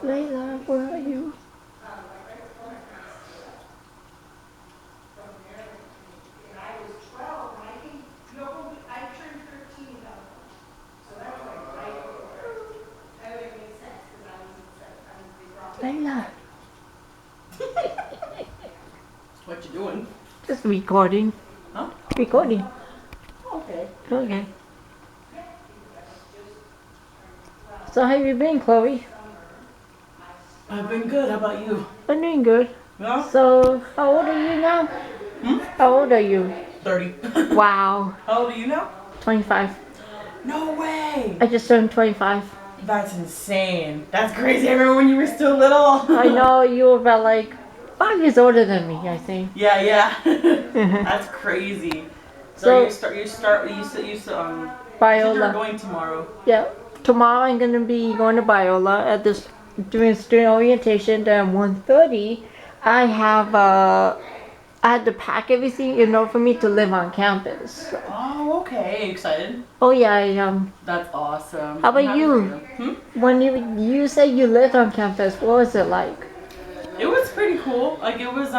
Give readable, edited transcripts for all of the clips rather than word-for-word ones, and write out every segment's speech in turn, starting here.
Layla, where are you? Layla, What you doing? just recording. Huh? Recording. Okay. Okay. So how you been, Chloe? I've been good. How about you? I'm doing good. Yeah? So how old are you now? Hmm? How old are you? 30. Wow, How old are you now? 25. No way! I just turned 25. That's insane. That's crazy. I remember when you were still little. I know you were about like 5 years older than me, I think. Yeah, yeah. That's crazy. So So you said you said you're Biola. going tomorrow. Yeah. Tomorrow I'm gonna be going to Biola at this doing student orientation. Then 1:30, I have I had to pack everything in order for me to live on campus. Oh, okay. Excited? Oh yeah, I am. That's awesome. How I'm about happy for you? you. When you said you lived on campus, what was it like? It was pretty cool. Like it was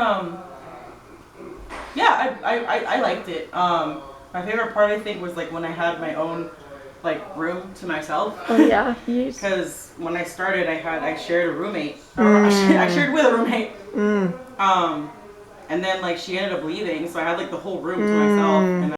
yeah, I liked it. My favorite part I think was like when I had my own like room to myself. Oh yeah, you. Because when I started, I shared a roommate. I shared with a roommate. Mm. And then like she ended up leaving, so I had like the whole room to myself. And